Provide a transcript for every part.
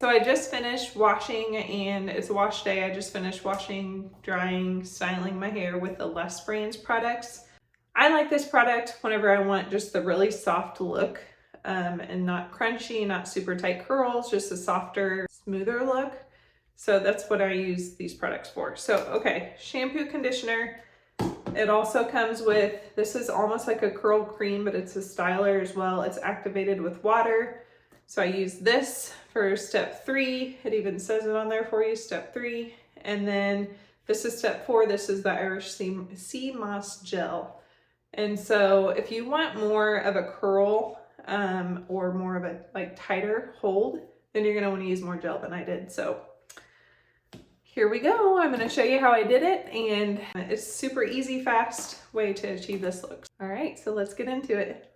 So I just finished washing, and it's a wash day. I just finished washing, drying, styling my hair with the LUS Brands products. I like this product whenever I want just the really soft look and not crunchy, not super tight curls, just a softer, smoother look. So that's what I use these products for. So, okay, shampoo, conditioner. It also comes with, this is almost like a curl cream, but it's a styler as well. It's activated with water. So I use this for step 3. It even says it on there for you, step 3. And then this is step 4. This is the Irish sea moss gel. And so if you want more of a curl or more of a like tighter hold, then you're gonna wanna use more gel than I did. So here we go. I'm gonna show you how I did it, and it's super easy, fast way to achieve this look. All right, so let's get into it.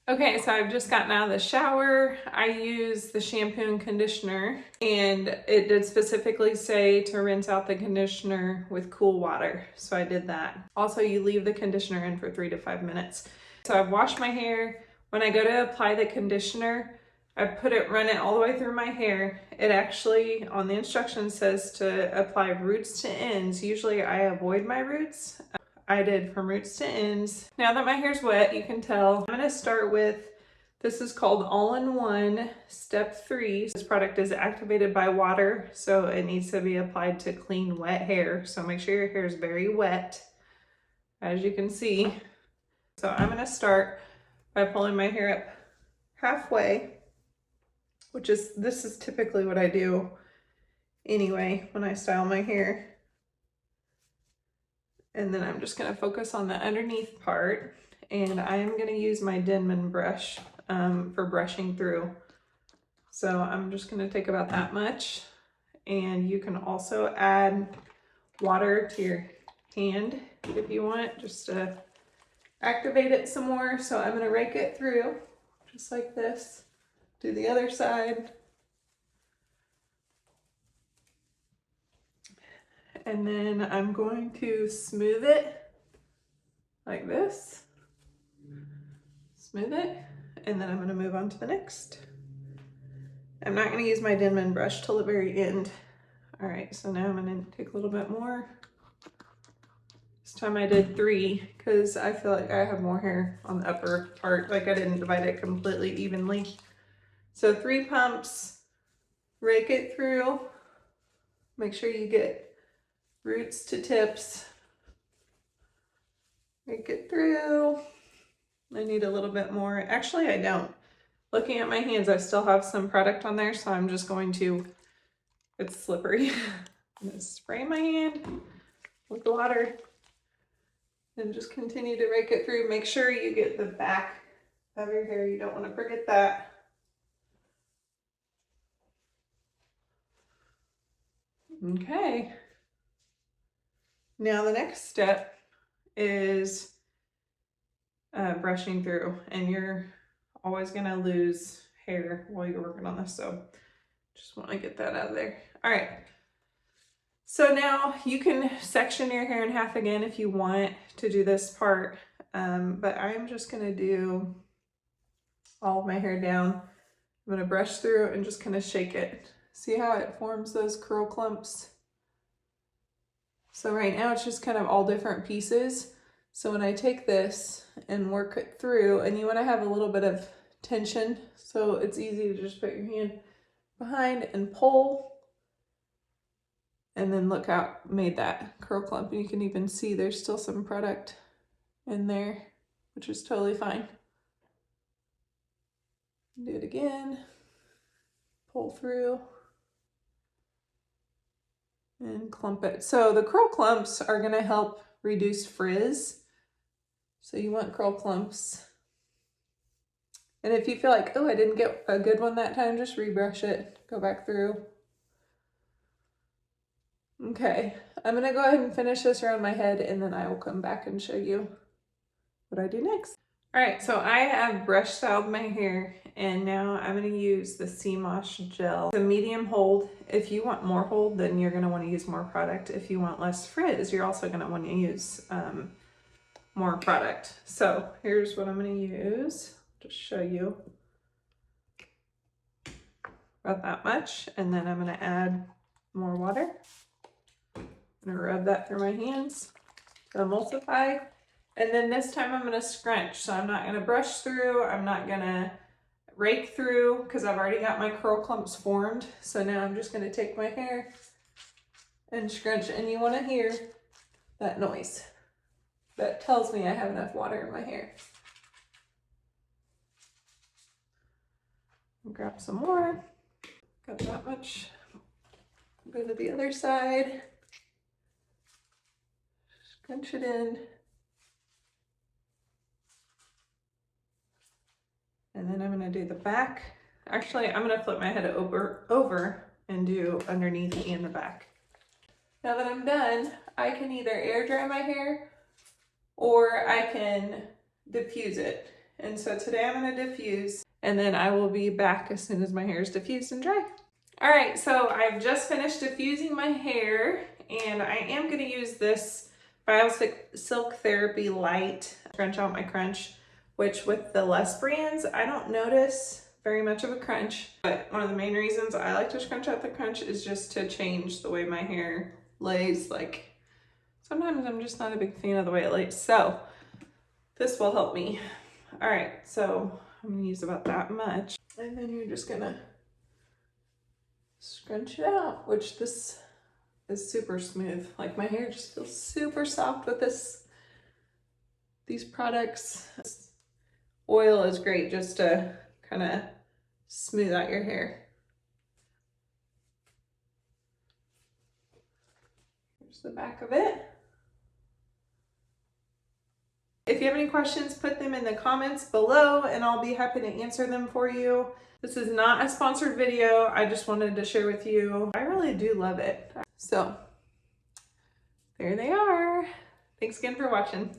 Okay, so I've just gotten out of the shower. I use the shampoo and conditioner, and it did specifically say to rinse out the conditioner with cool water. So I did that. Also, you leave the conditioner in for 3 to 5 minutes. So I've washed my hair. When I go to apply the conditioner, I run it all the way through my hair. It actually, on the instructions, says to apply roots to ends. Usually I avoid my roots. I did from roots to ends. Now that my hair's wet, you can tell. I'm gonna start with, this is called All-in-One Step 3. This product is activated by water, so it needs to be applied to clean, wet hair. So make sure your hair is very wet, as you can see. So I'm gonna start by pulling my hair up halfway, this is typically what I do anyway when I style my hair. And then I'm just gonna focus on the underneath part, and I am gonna use my Denman brush for brushing through. So I'm just gonna take about that much, and you can also add water to your hand if you want, just to activate it some more. So I'm gonna rake it through just like this. Do the other side. And then I'm going to smooth it like this. Smooth it, and then I'm going to move on to the next. I'm not going to use my Denman brush till the very end. All right, so now I'm going to take a little bit more. This time I did 3 because I feel like I have more hair on the upper part. Like I didn't divide it completely evenly. So 3 pumps, rake it through. Make sure you get roots to tips. Rake it through. I need a little bit more. Actually, I don't. Looking at my hands, I still have some product on there, so I'm just going to, it's slippery. I'm gonna spray my hand with water and just continue to rake it through. Make sure you get the back of your hair. You don't want to forget that. Okay. Now the next step is brushing through, and you're always gonna lose hair while you're working on this, so just want to get that out of there. All right, so now you can section your hair in half again if you want to do this part, but I'm just gonna do all of my hair down. I'm gonna brush through and just kind of shake it. See how it forms those curl clumps? So right now it's just kind of all different pieces. So when I take this and work it through, and you want to have a little bit of tension, so it's easy to just put your hand behind and pull, and then look how it made that curl clump. You can even see there's still some product in there, which is totally fine. Do it again, pull through, and clump it. So the curl clumps are going to help reduce frizz. So you want curl clumps. And if you feel like, oh, I didn't get a good one that time, just rebrush it, go back through. Okay, I'm gonna go ahead and finish this around my head, and then I will come back and show you what I do next. All right, so I have brush styled my hair, and now I'm gonna use the sea moss gel. It's a medium hold. If you want more hold, then you're gonna wanna use more product. If you want less frizz, you're also gonna wanna use more product. So here's what I'm gonna use, just show you. about that much. And then I'm gonna add more water. I'm gonna rub that through my hands to emulsify. And then this time I'm gonna scrunch. So I'm not gonna brush through, I'm not gonna rake through because I've already got my curl clumps formed. So now I'm just gonna take my hair and scrunch, and you wanna hear that noise. That tells me I have enough water in my hair. Grab some more. Got that much. Go to the other side. Scrunch it in. And then I'm gonna do the back. Actually, I'm gonna flip my head over and do underneath and the back. Now that I'm done, I can either air dry my hair or I can diffuse it. And so today I'm gonna diffuse, and then I will be back as soon as my hair is diffused and dry. All right, so I've just finished diffusing my hair, and I am gonna use this BioSilk Therapy Lite Crunch Out My Crunch, which with the LUS Brands, I don't notice very much of a crunch, but one of the main reasons I like to scrunch out the crunch is just to change the way my hair lays. Like, sometimes I'm just not a big fan of the way it lays, so this will help me. All right, so I'm gonna use about that much, and then you're just gonna scrunch it out, which this is super smooth. Like, my hair just feels super soft with these products. This oil is great just to kind of smooth out your hair. Here's the back of it. If you have any questions, put them in the comments below and I'll be happy to answer them for you. This is not a sponsored video. I just wanted to share with you. I really do love it. So there they are. Thanks again for watching.